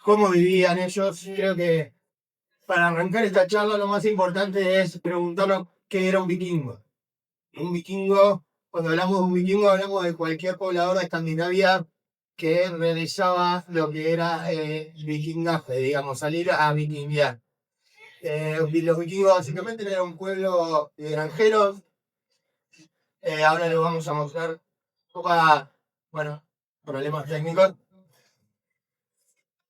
cómo vivían ellos. Creo que para arrancar esta charla lo más importante es preguntarnos qué era un vikingo. Un vikingo, cuando hablamos de un vikingo, hablamos de cualquier poblador de Escandinavia que realizaba lo que era el vikingaje, digamos, salir a vikinguear. Los vikingos básicamente eran un pueblo de granjeros. Ahora les vamos a mostrar un poco, bueno, problemas técnicos.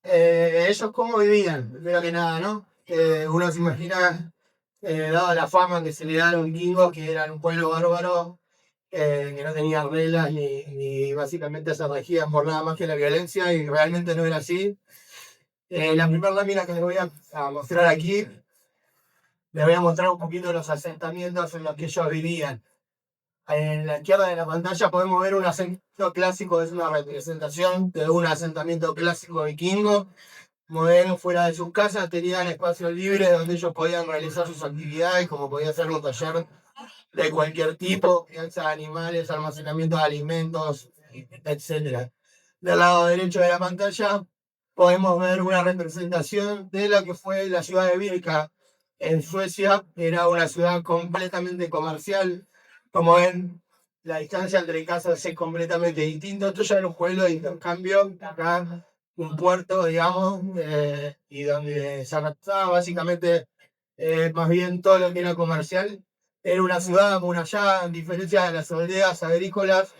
Ellos cómo vivían, primero que nada, ¿no? Uno se imagina, dada la fama que se le da a los vikingos, que eran un pueblo bárbaro, que no tenía reglas ni básicamente se regían por nada más que la violencia, y realmente no era así. La primera lámina que les voy a mostrar aquí, les voy a mostrar un poquito los asentamientos en los que ellos vivían. En la izquierda de la pantalla podemos ver un asentamiento clásico, es una representación de un asentamiento clásico vikingo. Como ven, fuera de sus casas tenían espacios libres donde ellos podían realizar sus actividades, como podía ser un taller de cualquier tipo, crianza de animales, almacenamiento de alimentos, etc. Del lado derecho de la pantalla podemos ver una representación de lo que fue la ciudad de Birka en Suecia. Era una ciudad completamente comercial. Como ven, la distancia entre casas es completamente distinta. Esto ya era un pueblo de intercambio, acá un puerto, digamos, y donde se adaptaba básicamente más bien todo lo que era comercial. Era una ciudad amurallada, en diferencia de las aldeas agrícolas.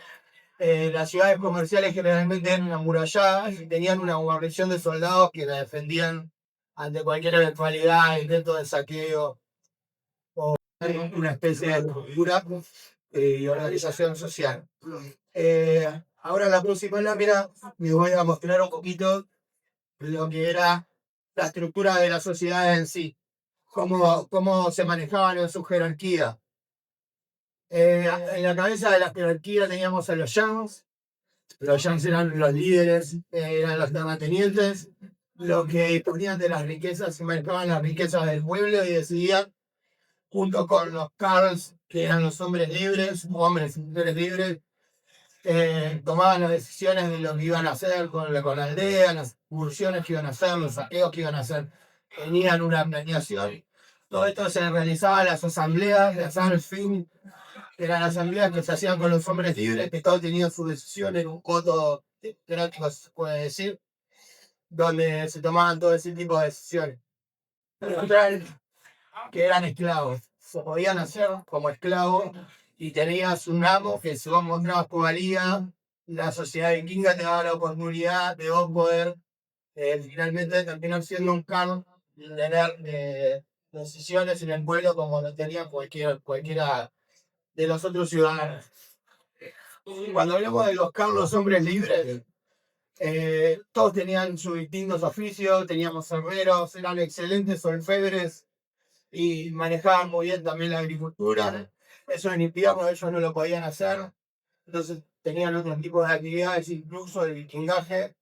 Las ciudades comerciales generalmente eran amuralladas y tenían una guarnición de soldados que la defendían ante cualquier eventualidad, intento de saqueo o una especie de estructura y organización social. Ahora en la próxima lámina les voy a mostrar un poquito lo que era la estructura de la sociedad en sí, cómo se manejaban en su jerarquía. En la cabeza de la jerarquía teníamos a los Jans. Los Jans eran los líderes, eran los terratenientes, los que disponían de las riquezas y manejaban las riquezas del pueblo y decidían, junto con los Carls, que eran los hombres libres, hombres y mujeres libres, tomaban las decisiones de lo que iban a hacer con la aldea, las excursiones que iban a hacer, los saqueos que iban a hacer. Tenían una planeación. Todo esto se realizaba en las asambleas, las Alfin, que eran asambleas que se hacían con los hombres libres, que todos tenían su decisión en un coto democrático, se puede decir, donde se tomaban todo ese tipo de decisiones. Pero que eran esclavos, se podían hacer como esclavos y tenías un amo que si vos mostrabas tu valía, la sociedad vikinga te daba la oportunidad de vos poder finalmente terminar siendo un cargo y tener decisiones en el pueblo como lo tenía cualquiera de los otros ciudadanos. Cuando hablamos de los Carlos hombres libres, todos tenían sus distintos oficios, teníamos herreros, eran excelentes orfebres y manejaban muy bien también la agricultura. Eso en invierno ellos no lo podían hacer, entonces tenían otro tipo de actividades, incluso el vikingaje.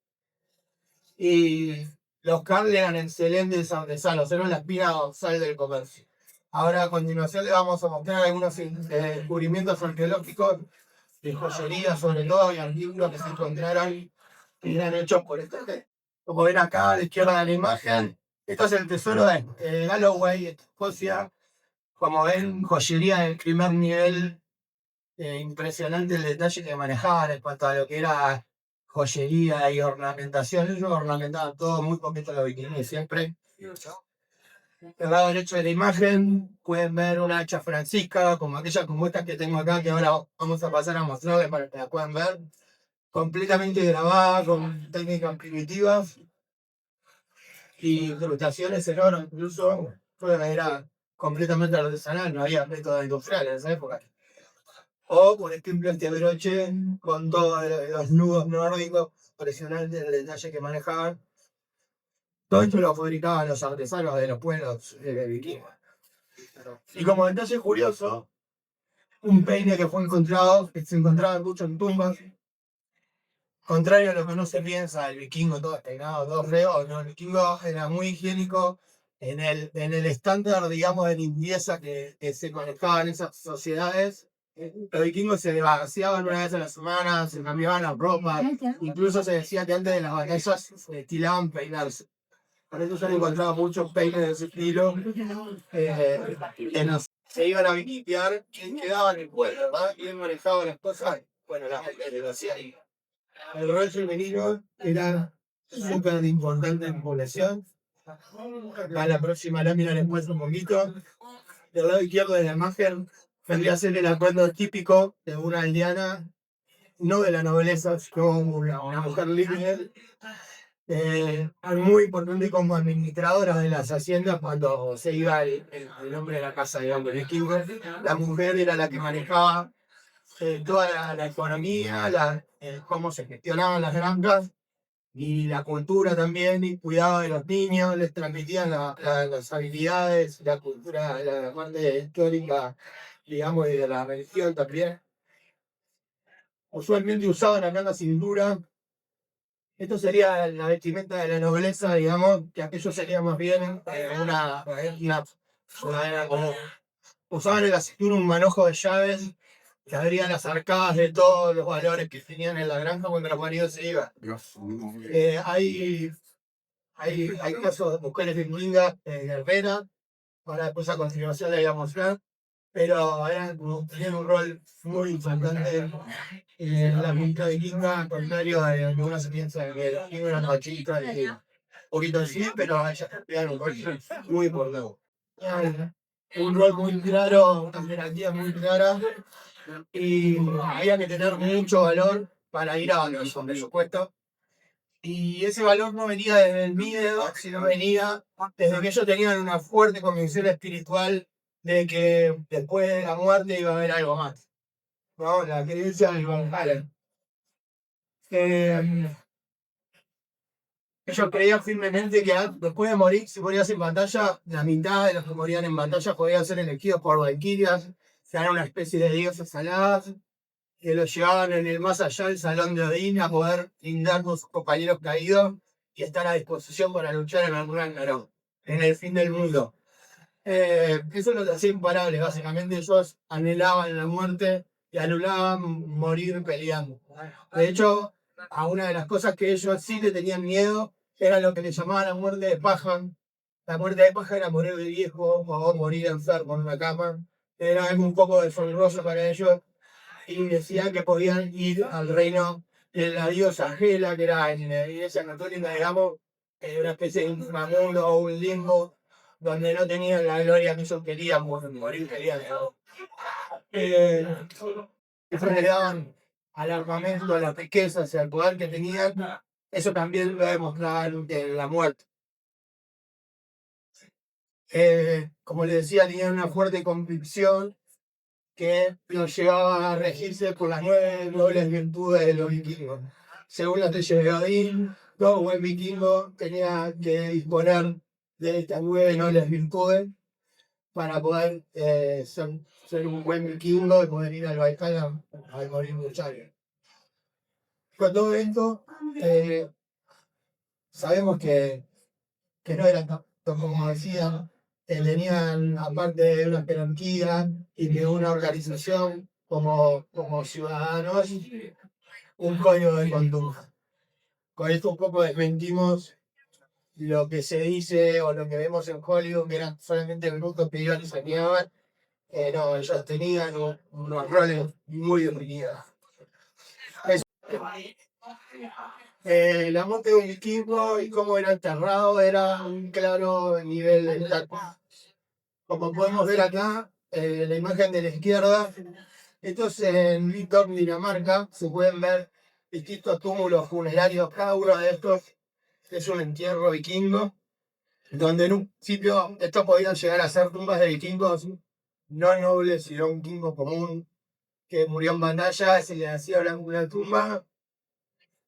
Y los Carl eran excelentes artesanos, eran la espina dorsal del comercio. Ahora a continuación les vamos a mostrar algunos descubrimientos arqueológicos de joyería, sobre todo, y artículos que se encontraron que eran hechos por este. Como ven acá a la izquierda de la imagen, esto es el tesoro de Galloway, Escocia. Como ven, joyería del primer nivel, impresionante el detalle que manejaban en cuanto a lo que era joyería y ornamentación. Ellos ornamentaban todo muy poquito los bikinis siempre. Del lado derecho de la imagen pueden ver una hacha francisca, como aquella como esta que tengo acá, que ahora vamos a pasar a mostrarles para que la puedan ver. Completamente grabada, con técnicas primitivas y incrustaciones en oro, incluso era completamente artesanal, no había método industrial en esa época. O, por ejemplo, este broche con todos los nudos nórdicos, impresionante el detalle que manejaban. Todo esto lo fabricaban los artesanos de los pueblos vikingos. Y como detalle curioso, un peine que fue encontrado, que se encontraba mucho en tumbas, contrario a lo que no se piensa, el vikingo todo peinado, todo feo, no, el vikingo era muy higiénico en el estándar, digamos, de limpieza que se manejaba en esas sociedades. Los vikingos se vaciaban una vez a la semana, se cambiaban la ropa, incluso se decía que antes de las batallas se estilaban peinarse. Por eso se han encontrado muchos peines de ese estilo. Se iban a vikingear, quien quedaba en el pueblo, ¿no? Quién manejaba las cosas, bueno, las mujeres lo hacían. El rol femenino era súper importante en población. Acá la próxima lámina les muestro un poquito. Del lado izquierdo de la imagen vendría a ser el atuendo típico de una aldeana, no de la nobleza, sino una mujer libre, muy importante como administradora de las haciendas cuando se iba el hombre de la casa, digamos, el vikingo. La mujer era la que manejaba toda la economía, cómo se gestionaban las granjas y la cultura también, y cuidaba de los niños, les transmitían las habilidades, la cultura, la parte histórica, digamos, y de la religión también. Usualmente usaban acá la cintura. Esto sería la vestimenta de la nobleza, digamos, que aquello sería más bien una como, usaban en la cintura un manojo de llaves que abría las arcadas de todos los valores que tenían en la granja cuando los maridos se iban. Hay casos de mujeres vikingas, guerreras, para después a continuación les voy a mostrar, pero tenían un rol muy importante en la cultura vikinga, al contrario de lo que uno se piensa de que los vikingos eran machistas, un poquito así, pero ellas tenían un rol muy importante. Un rol muy claro, una jerarquía muy clara, y había que tener mucho valor para ir a valor, por supuesto. Y ese valor no venía desde el miedo, sino venía desde que ellos tenían una fuerte convicción espiritual de que después de la muerte iba a haber algo más, ¿no? La creencia del Valhalla. Ellos creían firmemente que después de morir, si morías en batalla, la mitad de los que morían en batalla podían ser elegidos por Valkyrias, que eran una especie de diosas aladas, que los llevaban en el más allá del salón de Odín a poder lindar con sus compañeros caídos y estar a disposición para luchar en el Ragnarok, en el fin del mundo. Eso los hacía imparables, básicamente ellos anhelaban la muerte y anulaban morir peleando. De hecho, a una de las cosas que ellos sí le tenían miedo era lo que le llamaban la muerte de paja. La muerte de paja era morir de viejo o morir enfermo en una cama. Era algo un poco deshonroso para ellos y decían que podían ir al reino de la diosa Hela, que era en la iglesia católica, digamos, una especie de inframundo o un limbo donde no tenían la gloria que ellos querían, morir querían. Eso les daban al armamento, a las riquezas y al poder que tenían. Eso también lo demostraban en la muerte. Como les decía, tenían una fuerte convicción que los llevaba a regirse por las 9 nobles virtudes de los vikingos. Según la estrella de Odín, todo buen vikingo tenía que disponer de estas 9 nobles virtudes para poder ser un buen vikingo y poder ir al Valhalla al morir luchando. Con todo esto, sabemos que no eran tanto como decían, tenían, aparte de una jerarquía y de una organización como ciudadanos, un código de conducta. Con esto un poco desmentimos lo que se dice o lo que vemos en Hollywood, que eran solamente grupos que iban y saqueaban. No, ellos tenían unos roles muy definidos. La muerte de un vikingo y cómo era enterrado era un claro nivel de estatus. Como podemos ver acá, la imagen de la izquierda, esto es en Vitor, Dinamarca, se pueden ver distintos túmulos funerarios, cada uno de estos es un entierro vikingo, donde en un principio estos podían llegar a ser tumbas de vikingos no nobles, sino un vikingo común que murió en batalla, se le hacía una tumba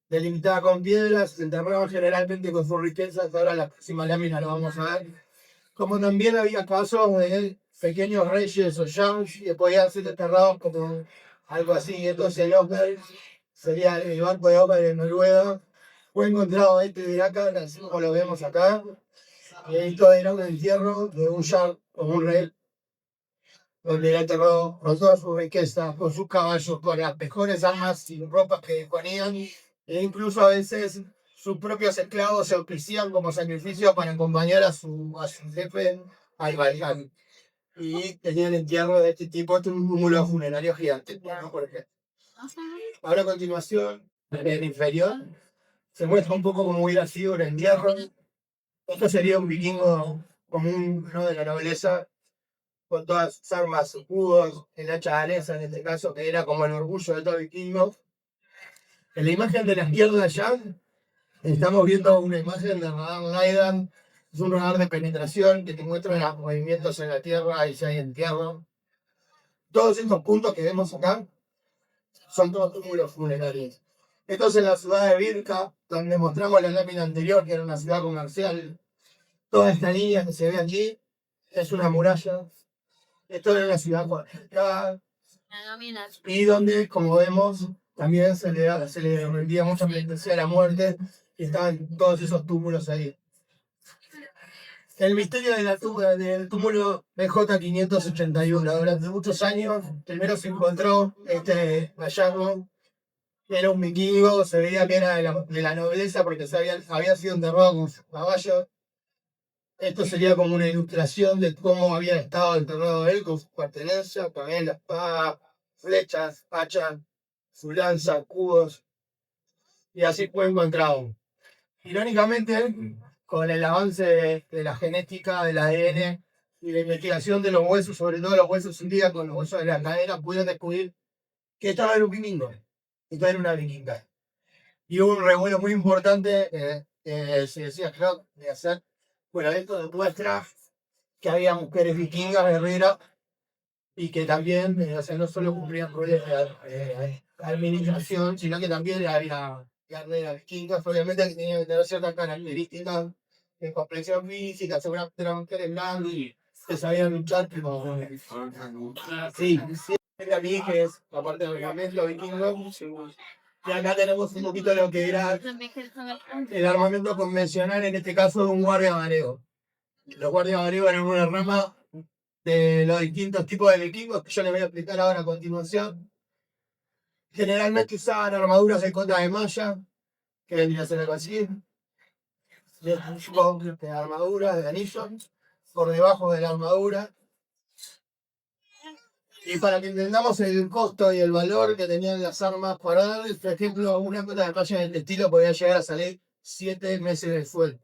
delimitada con piedras, se enterraba generalmente con sus riquezas, ahora la próxima lámina lo vamos a ver. Como también había casos de pequeños reyes o yams que podían ser enterrados como algo así. Entonces el Oper sería el barco de Oper de Noruega. Fue encontrado este de acá, así como lo vemos acá. Esto era un entierro de un jarl o un rey. donde la enterró con toda su riqueza, con sus caballos, con las mejores armas y ropas que disponían, e incluso a veces sus propios esclavos se ofrecían como sacrificio para acompañar a su jefe al Valhalla. Y tenían entierro de este tipo, este túmulo funerario gigante, ¿no? Por ejemplo. Ahora a continuación, en el inferior, se muestra un poco cómo hubiera sido el entierro. Esto sería un vikingo común, ¿no? De la nobleza, con todas sus armas, sus escudos, el hacha danesa en este caso, que era como el orgullo de todo vikingo. En la imagen de la izquierda allá, estamos viendo una imagen de radar LiDAR. Es un radar de penetración que te muestra los movimientos en la tierra y si hay entierro. Todos estos puntos que vemos acá son todos túmulos funerarios. Esto es en la ciudad de Birka, donde mostramos la lámina anterior, que era una ciudad comercial. Toda esta línea que se ve aquí es una muralla. Esto era una ciudad fortificada y donde, como vemos, también se le rendía mucha penitencia a la muerte y estaban todos esos túmulos ahí. El misterio de del túmulo BJ581. Durante muchos años, primero se encontró este hallazgo, que era un vikingo, se veía que era de la nobleza porque había sido enterrado con sus caballos. Esto sería como una ilustración de cómo había estado enterrado él con sus pertenencias, también la espada, flechas, hachas, su lanza, escudos, y así fue encontrado. Irónicamente, con el avance de la genética, del ADN y la investigación de los huesos, sobre todo los huesos ilíacos, los huesos de la cadera, pudieron descubrir que estaba en un vikingo, que estaba en una vikinga. Y hubo un revuelo muy importante, se decía creo, de hacer, bueno, esto demuestra que había mujeres vikingas, guerreras, y que también, o sea, no solo cumplían roles de administración, sino que también había guerreras vikingas, obviamente que tenían que tener ciertas características de complexión física, seguramente eran mujeres blandas, que sabían luchar, pero sí, sí, a mí que es la parte del armamento vikingo. Y acá tenemos un poquito lo que era el armamento convencional, en este caso de un guardia varego. Los guardias varigos eran una rama de los distintos tipos de vikingos que yo les voy a explicar ahora a continuación. Generalmente usaban armaduras de cota de malla, que vendría a ser algo así, de tipo de armadura, de anillo, por debajo de la armadura. Y para que entendamos el costo y el valor que tenían las armas para darles, por ejemplo, una cota de malla de este estilo podía llegar a salir 7 meses de sueldo.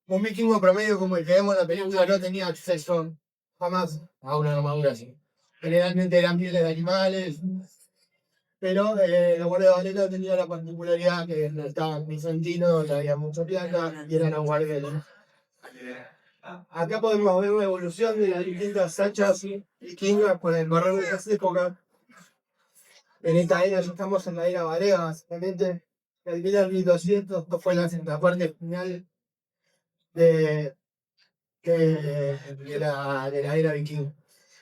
Un vikingo promedio como el que vemos en la película no tenía acceso jamás a una armadura así. Generalmente eran pieles de animales, pero los guardias varetas tenían la particularidad que estaban bizantinos, donde había mucha plata y eran los guardias. Acá podemos ver una evolución de las distintas hachas vikingas por el correr de esas épocas. En esta era ya estamos en la era varega, básicamente. El 1200, esto fue la parte final de de la era vikinga.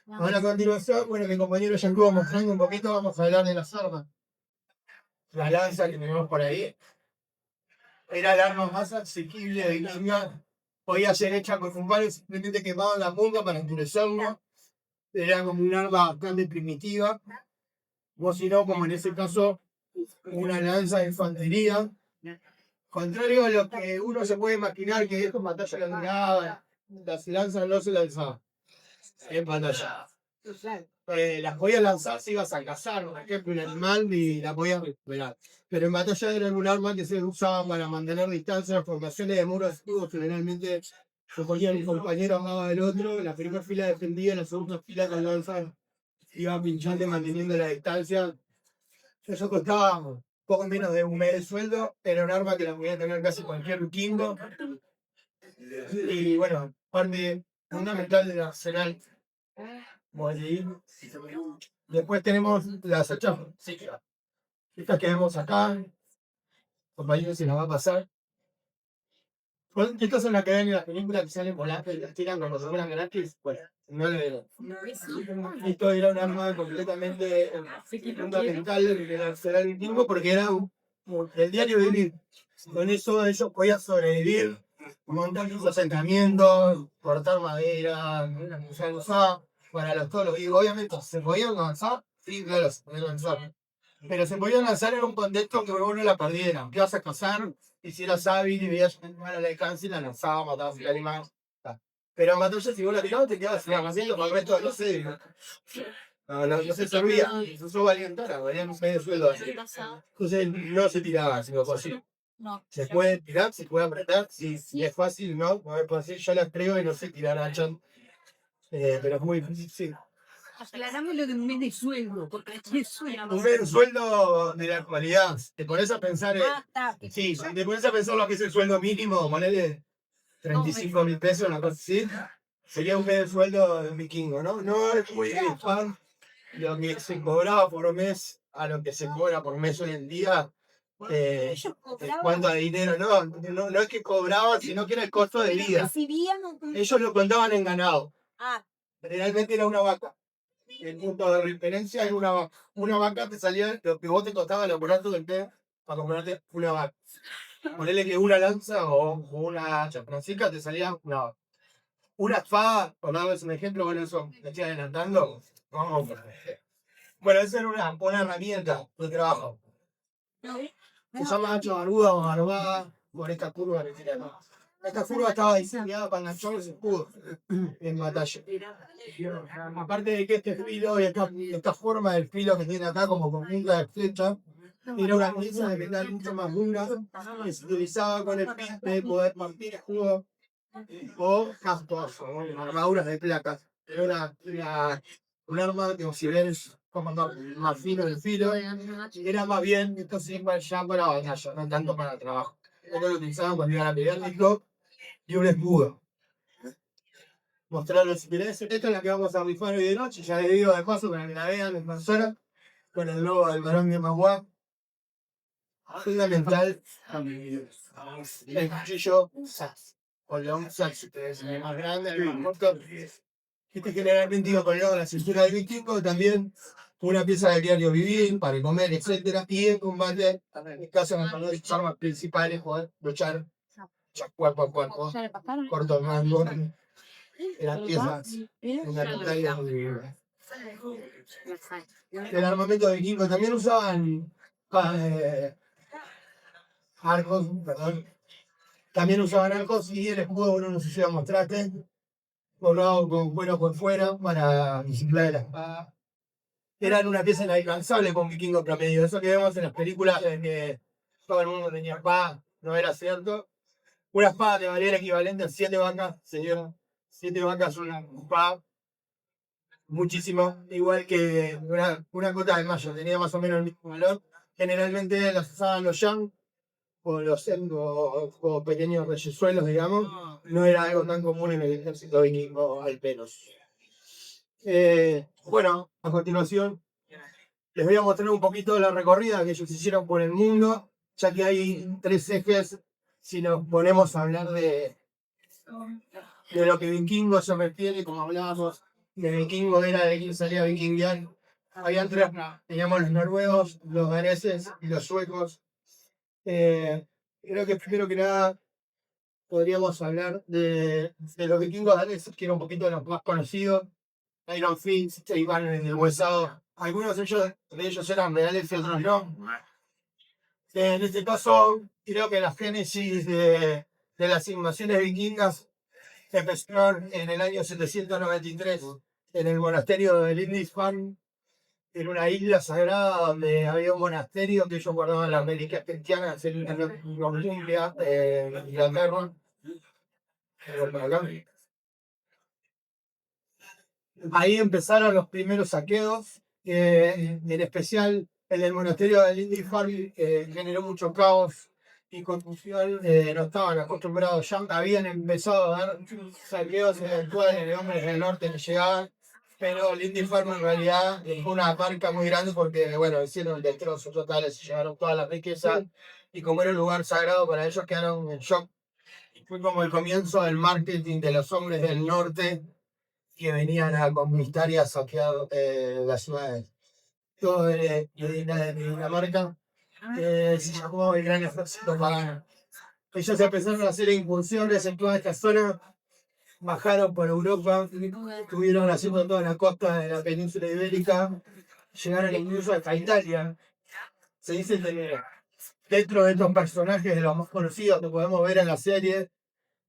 Ahora a continuación, bueno, mi compañero ya estuvo mostrando un poquito, vamos a hablar de las armas. La lanza que tenemos por ahí era el arma más asequible de vikinga. Podía ser hecha con un palo, simplemente quemaban la punta para endurecerlo. Era como un arma bastante primitiva. O si no, como en ese caso, una lanza de infantería. Contrario a lo que uno se puede imaginar que esto en batalla la duraba, las lanzas no se lanzaban en batalla. Las podías lanzar si ibas a cazar, por ejemplo, un animal y la podías recuperar. Pero en batalla eran un arma que se usaba para mantener distancia, formaciones de muros escudos, generalmente se ponían un compañero al lado del otro, la primera fila defendía, la segunda fila con lanza iba pinchando y manteniendo la distancia. Eso costaba poco menos de un mes de sueldo, era un arma que la podía tener casi cualquier vikingo. Y bueno, parte fundamental del arsenal. Después tenemos las hachas psíquicas. Estas que vemos acá, compañeros, se las va a pasar. Estas son las que ven en las películas que salen volando y las tiran como si fueran gratis. Bueno, no le veo. Esto era un arma completamente fundamental del arsenal vikingo porque era el diario vivir. Con eso ellos podían sobrevivir, montar sus asentamientos, cortar madera, usar para todos los vikingos. Obviamente se podían avanzar, sí, claro, se podían avanzar. Pero se podían lanzar en un contexto que vos no la perdieran. Que ibas a cazar, y si eras hábil y veías un animal al alcance, la lanzabas, matabas el animal. Pero en batalla, si vos la tirabas, te quedabas haciendo con el resto de los seres. No se servía. Eso valía en cara, valía un medio sueldo así. Entonces no se tiraba, sino así. Se puede tirar, se puede apretar, si es fácil, no es fácil. Yo la creo y no sé tirar hacha, pero es muy difícil, sí. Aclarame lo de un mes de sueldo, porque es suena Un mes de sueldo de la actualidad. Te pones a pensar, está. sí, te pones a pensar lo que es el sueldo mínimo, ponele 35.000 pesos, una cosa así. Sería un mes de sueldo de un vikingo, ¿no? No es muy fan lo que se cobraba por mes a lo que se cobra por mes hoy en día. En cuanto a dinero, no es que cobraban, sino que era el costo de vida. Ellos lo contaban en ganado. Generalmente era una vaca. El punto de referencia era una vaca. Una vaca te salía lo que vos te costaba elaborar todo el té para comprarte una vaca. Ponele que una lanza o una hacha francisca te salía una vaca. Una espada, por darles un ejemplo, bueno, eso me estoy adelantando. Vamos. Bueno, esa era una herramienta de trabajo. Se llama hacha barbuda o barbada por esta curva que tiene acá. Esta curva estaba diseñada para enganchar los escudos en batalla. Aparte de que este filo y esta forma del filo que tiene acá como con punta de flecha, era una pieza de metal mucho más dura que se utilizaba con el fin de poder partir escudos o cascos o armaduras de placas. Era un arma que, si ven, es como más fino el filo, era más bien esto sirve ya para batalla, no tanto para trabajo. Ellos lo utilizaban cuando iban a pelear disco y un escudo. Mostrarles si querés. Esta es la que vamos a rifar hoy de noche, ya les digo de paso para que la vean en persona, con el logo del varón de Magua. Fundamental el cuchillo Sas, o Long Sas, es el más grande, el más corto. Este generalmente iba colgado en la cintura del vikingo, también una pieza del diario vivir, para comer, etc. Y en combate, en caso de las dos armas principales, poder luchar cuerpo a cuerpo, corto mango, de las piezas, una pantalla de vivir. El armamento vikingo también usaban arcos, perdón. También usaban arcos y el escudo, bueno, no se lleva mostrarte, colgado con cuero por fuera para disimular la espada. Eran una pieza inalcanzable con vikingo promedio. Eso que vemos en las películas de que todo el mundo tenía espada, no era cierto. Una espada que valía el equivalente a 7 vacas, señor. 7 vacas una espada, muchísimo. Igual que una cota de mayo, tenía más o menos el mismo valor. Generalmente las usaban los yang o los o pequeños reyesuelos, digamos. No era algo tan común en el ejército vikingo al menos. Bueno, a continuación les voy a mostrar un poquito la recorrida que ellos hicieron por el mundo, ya que hay 3 ejes. Si nos ponemos a hablar de lo que vikingo se refiere, como hablábamos de vikingo, era de quién salía vikinguear. Habían 3, teníamos los noruegos, los daneses y los suecos. Creo que primero que nada podríamos hablar de los vikingos daneses, que era un poquito de los más conocidos. Iron Fist, iban en el huesado. Algunos de ellos eran reales y otros no. En este caso, creo que la génesis de las invasiones vikingas empezó en el año 793 en el monasterio de Lindisfarne, en una isla sagrada donde había un monasterio que ellos guardaban las reliquias cristianas en Northumbria, de Inglaterra. Ahí empezaron los primeros saqueos, en especial en el monasterio de Lindisfarne, que generó mucho caos y confusión. No estaban acostumbrados, ya habían empezado a dar saqueos eventuales de hombres del norte que llegaban, pero Lindisfarne en realidad fue una marca muy grande porque, bueno, hicieron destrozos totales, se llevaron todas las riquezas y como era un lugar sagrado para ellos quedaron en shock. Fue como el comienzo del marketing de los hombres del norte que venían a conquistar y a saquear las ciudades. Todo de Dinamarca, se llamó el Gran Ejército Pagano. Ellos empezaron a hacer incursiones en toda esta zona bajaron por Europa, estuvieron haciendo toda la costa de la península ibérica, llegaron incluso hasta Italia. Se dice que dentro de estos personajes de los más conocidos que podemos ver en la serie,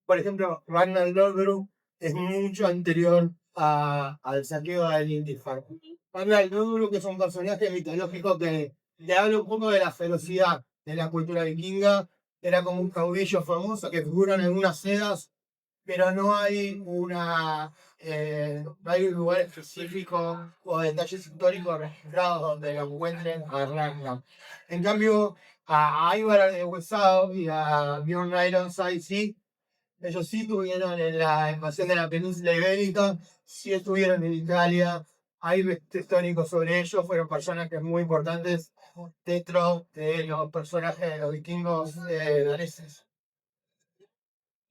por ejemplo, Ragnar Lothbrok es mucho anterior al saqueo de Lindisfarne. Ragnar Lothbrok es un personaje mitológico que le habla un poco de la ferocidad de la cultura vikinga. Era como un caudillo famoso que figura en algunas sedas, pero no hay un lugar específico o detalles históricos registrados donde lo encuentren a Ragnar. En cambio, a Ivar de Wesao y a Bjorn Ironside sí, ellos sí estuvieron en la invasión de la península ibérica, sí estuvieron en Italia, hay registros históricos sobre ellos, fueron personajes muy importantes dentro de los personajes de los vikingos daneses.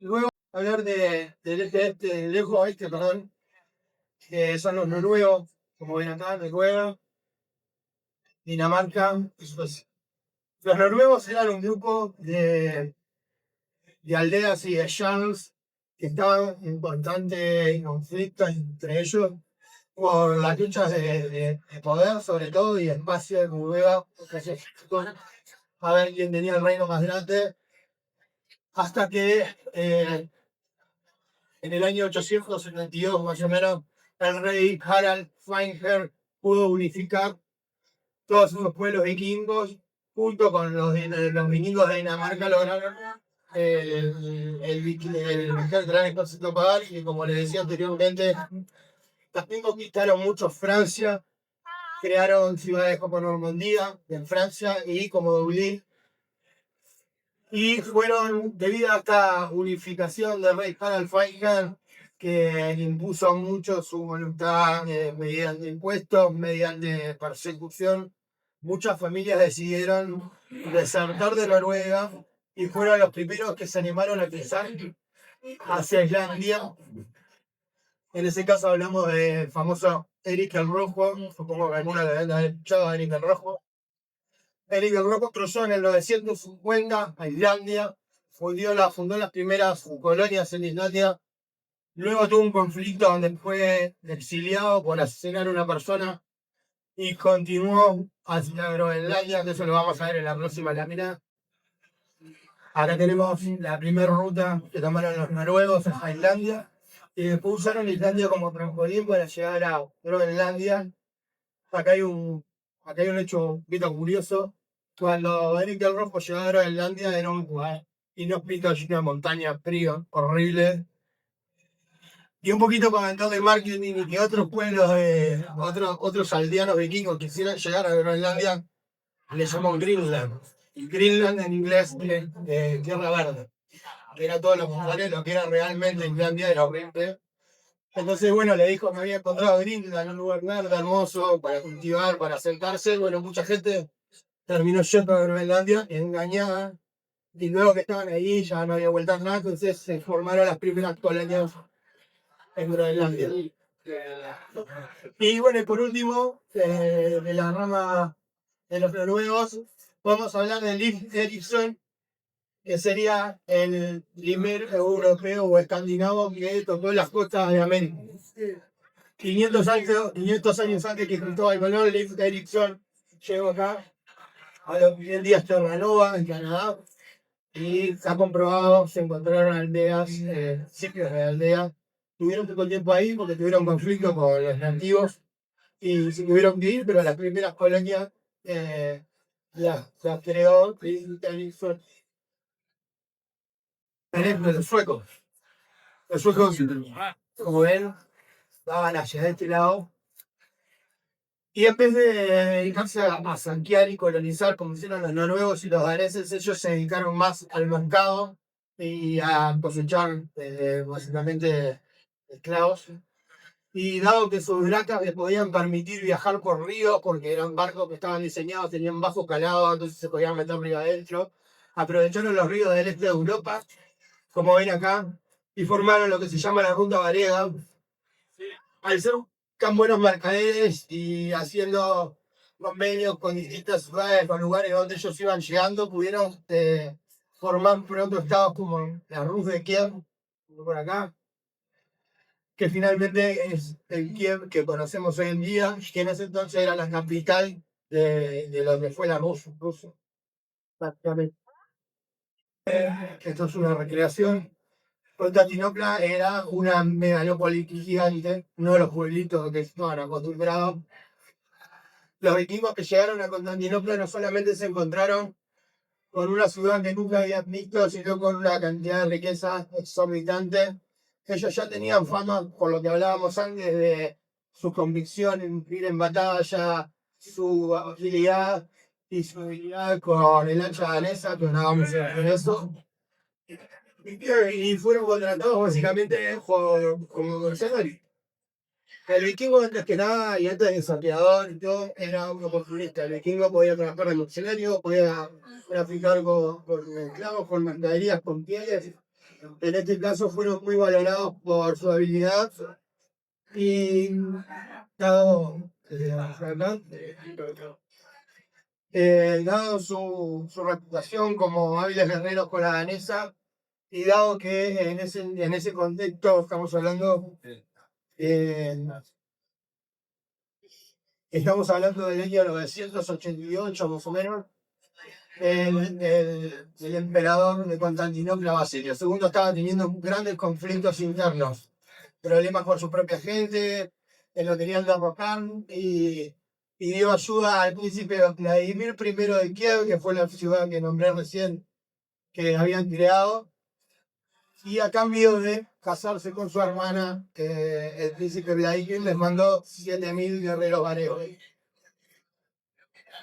Luego hablar del lejos oeste, perdón, que son los noruegos, como ven acá, Noruega, Dinamarca y Suecia. Los noruegos eran un grupo de aldeas y de jarls que estaban en constante conflicto entre ellos por las luchas de poder, sobre todo, y espacio de Noruega, a ver quién tenía el reino más grande, hasta que en el año 872, más o menos, el rey Harald Feinherr pudo unificar todos esos pueblos vikingos, junto con los vikingos de Dinamarca, lograron el gran ejército pagar, y como les decía anteriormente, también conquistaron mucho Francia, crearon ciudades como Normandía en Francia y como Dublín, y fueron, debido a esta unificación del rey Harald Feinherr, que impuso mucho su voluntad mediante impuestos, mediante persecución, muchas familias decidieron desertar de Noruega y fueron los primeros que se animaron a cruzar hacia Islandia. En ese caso hablamos del famoso Eric el Rojo, supongo que algunos le deben haber escuchado a Eric el Rojo. Eric el Rojo cruzó en el 950 a Islandia, fundó las primeras colonias en Islandia. Luego tuvo un conflicto donde fue exiliado por asesinar a una persona y continuó hacia Groenlandia, que eso lo vamos a ver en la próxima lámina. Acá tenemos la primera ruta que tomaron los noruegos a Islandia y después usaron Islandia como trampolín para llegar a Groenlandia. Acá hay un hecho un poquito curioso. Cuando Eric el Rojo llegó a Groenlandia era un lugar inhóspito, lleno de montaña, frío, horrible. Y un poquito comentar de marketing y que otros pueblos, otros aldeanos vikingos quisieran llegar a Groenlandia, le llamó Greenland. Y Greenland en inglés es tierra verde. Que era todo lo contrario, lo que era realmente Islandia era horrible. Entonces, bueno, le dijo que había encontrado Greenland, un lugar verde, hermoso, para cultivar, para sentarse. Bueno, mucha gente terminó yendo a Groenlandia engañada. Y luego que estaban ahí ya no había vuelta atrás, entonces se formaron las primeras colonias en Groenlandia. Y bueno, y por último, de la rama de los noruegos, vamos a hablar de Leif Erikson, que sería el primer europeo o escandinavo que tocó las costas de América. 500 años antes que Cristóbal Colón, Leif Erikson llegó acá, a lo que hoy en día es Terranova, en Canadá, y se ha comprobado, se encontraron aldeas, sitios de aldeas. Tuvieron poco tiempo ahí porque tuvieron conflicto con los nativos y se tuvieron que ir, pero las primeras colonias las creó Erikson. Los suecos. Los suecos, como ven, estaban hacia este lado. Y en vez de dedicarse a saquear y colonizar como hicieron los noruegos y los daneses, ellos se dedicaron más al mercado y a cosechar básicamente esclavos. Y dado que sus dracas les podían permitir viajar por ríos, porque eran barcos que estaban diseñados, tenían bajo calado, entonces se podían meter río adentro, aprovecharon los ríos del este de Europa, como ven acá, y formaron lo que se llama la ruta variega. Al ser tan buenos mercaderes y haciendo convenios con distintas ciudades, con lugares donde ellos iban llegando, pudieron formar pronto estados como la Rus de Kiev, por acá, que finalmente es el Kiev que conocemos hoy en día, que en ese entonces era la capital de lo que fue la Rusia. Prácticamente. Esto es una recreación. Constantinopla era una megalópolis gigante, uno de los pueblitos que estaban acostumbrados. Los vikingos que llegaron a Constantinopla no solamente se encontraron con una ciudad que nunca habían visto, sino con una cantidad de riqueza exorbitante. Ellos ya tenían fama, por lo que hablábamos antes, de su convicción en ir en batalla, su agilidad y su habilidad con el hacha danesa, que no vamos a ver eso. Y fueron contratados básicamente como mercenarios. El vikingo, antes que nada, y antes de saqueador y todo, era un oportunista. El vikingo podía trabajar de mercenario, podía traficar con esclavos, con mercaderías, con pieles. En este caso fueron muy valorados por su habilidad y dado, dado su reputación como hábiles guerreros con la danesa, y dado que en ese contexto estamos hablando eh, estamos hablando del año 988 más o menos. El emperador de Constantinopla, Basilio II, estaba teniendo grandes conflictos internos, problemas con su propia gente, lo querían derrocar y pidió ayuda al príncipe Vladimir I de Kiev, que fue la ciudad que nombré recién, que habían creado, y a cambio de casarse con su hermana, el príncipe Vladimir les mandó 7000 guerreros vareos.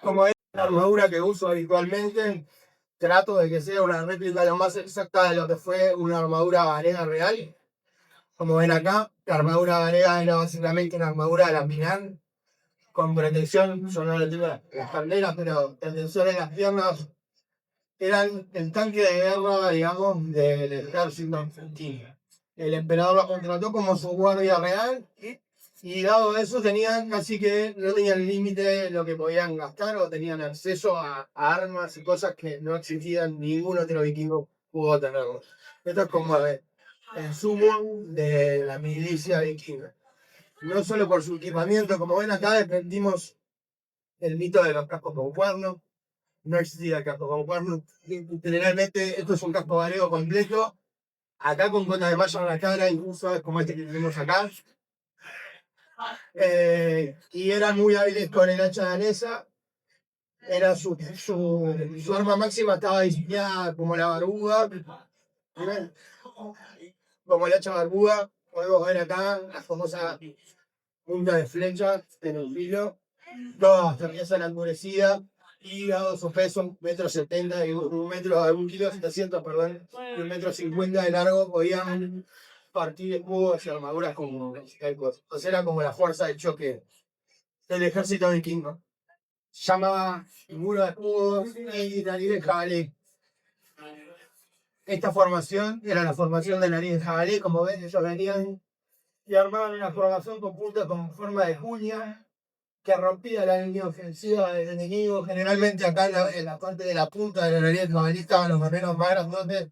Como es la armadura que uso habitualmente, trato de que sea una réplica lo más exacta de lo que fue una armadura varega real. Como ven acá, la armadura varega era básicamente una armadura de laminar con protección, yo no le tengo las calderas, pero protección en las piernas. Eran el tanque de guerra, digamos, del ejército argentino. El emperador lo contrató como su guardia real y dado eso tenían casi que no tenían límite de lo que podían gastar o tenían acceso a armas y cosas que no existían, ningún otro vikingo pudo tenerlo. Esto es como el sumo de la milicia vikinga. No solo por su equipamiento, como ven acá defendimos el mito de los cascos con cuernos. No existía el casco con cuernos. Generalmente esto es un casco vareo completo. Acá con cota de malla en la cara, incluso es como este que tenemos acá. Y eran muy hábiles con el hacha danesa. Era su arma máxima, estaba diseñada como la barbuda, como el hacha barbuda. Podemos ver acá la famosa punta de flecha en el filo, toda la endurecida. Y dado su peso, 1,70 m y 1,7 kg, perdón, y 1,50 m de largo, podían partir escudos y armaduras como cosas. O sea, era como la fuerza de choque del ejército vikingo. Se llamaba muro de escudos y nariz de jabalí. Esta formación era la formación de nariz de jabalí. Como ven, ellos venían y armaban una formación con puntas con forma de cuña que rompía la línea ofensiva del enemigo. Generalmente acá en la parte de la punta de la nariz de jabalí estaban los guerreros más grandotes,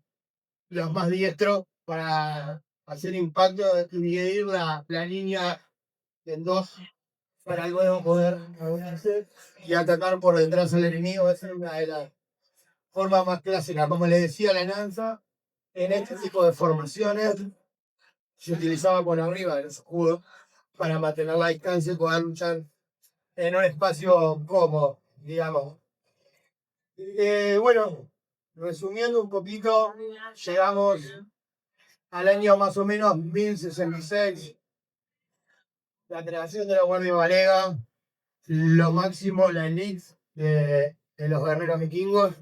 los más diestros, para hacer impacto y dividir la línea en dos para luego poder moverse y atacar por detrás al enemigo. Esa es una de las formas más clásicas. Como le decía la Lanza, en este tipo de formaciones se utilizaba por arriba del escudo para mantener la distancia y poder luchar en un espacio cómodo, digamos. Bueno, resumiendo un poquito, llegamos al año más o menos 1066, la creación de la Guardia Valega, lo máximo, la elite de los guerreros vikingos,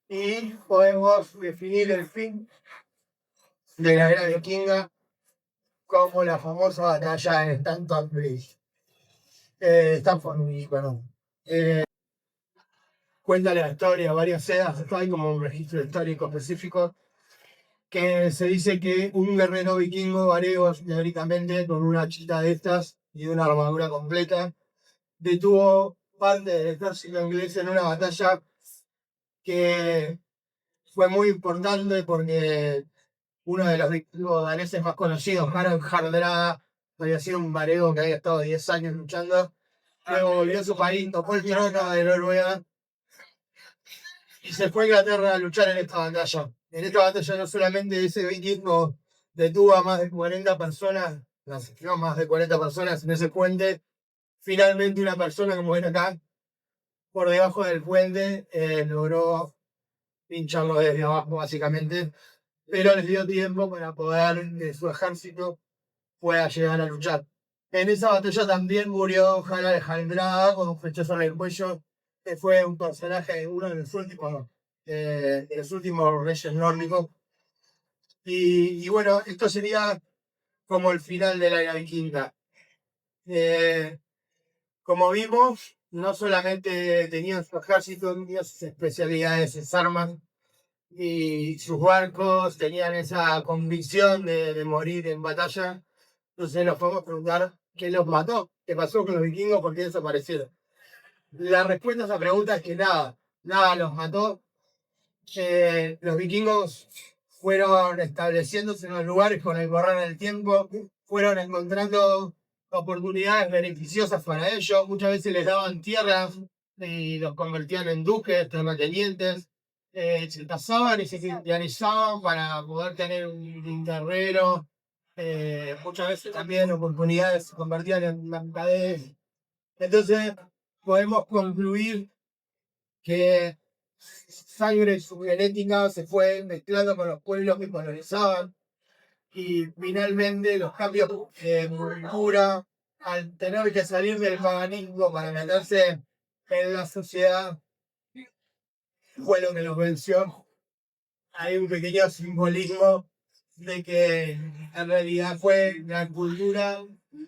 y podemos definir el fin de la era vikinga como la famosa batalla de Stanford Bridge. Stanford Bridge, perdón. Cuenta la historia, varias sedas, hay como un registro histórico específico, que se dice que un guerrero vikingo varego, teóricamente, con una chita de estas y una armadura completa, detuvo parte del ejército inglés en una batalla que fue muy importante porque uno de los vikingos daneses más conocidos, Harald Hardrada, había sido un varego que había estado 10 años luchando. Luego volvió a su país, tocó el trono de Noruega y se fue a Inglaterra a luchar en esta batalla. En esta batalla no solamente ese vikingo detuvo a más de 40 personas, no más de 40 personas en ese puente, finalmente una persona, como ven acá, por debajo del puente, logró pincharlo desde abajo básicamente, pero les dio tiempo para poder que su ejército pueda llegar a luchar. En esa batalla también murió Harald Hardrada con un flechazo en el cuello, que fue un personaje, uno de los últimos reyes nórdicos. Y bueno, esto sería como el final de la era vikinga. Eh, Como vimos, no solamente tenían su ejército, tenían sus especialidades, sus armas y sus barcos, tenían esa convicción de morir en batalla. Entonces nos podemos preguntar qué los mató, qué pasó con los vikingos, por qué desaparecieron. La respuesta a esa pregunta es que nada, nada los mató. Los vikingos fueron estableciéndose en los lugares con el correr del tiempo, fueron encontrando oportunidades beneficiosas para ellos. Muchas veces les daban tierras y los convertían en duques, terratenientes. Se casaban y se cristianizaban para poder tener un guerrero. Muchas veces también oportunidades se convertían en mercaderes. Entonces podemos concluir que sangre su genética se fue mezclando con los pueblos que colonizaban y finalmente los cambios de cultura, al tener que salir del paganismo para meterse en la sociedad, fue lo que los venció. Hay un pequeño simbolismo de que en realidad fue la cultura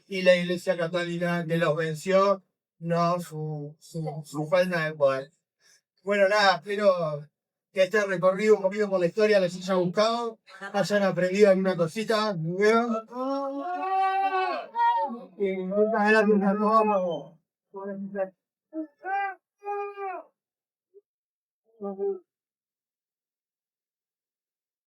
y la Iglesia Católica que los venció, no su falta de poder. Bueno, nada, espero que este recorrido un poquito por la historia les haya gustado, hayan aprendido alguna cosita nueva. Y muchas gracias a todos por estar.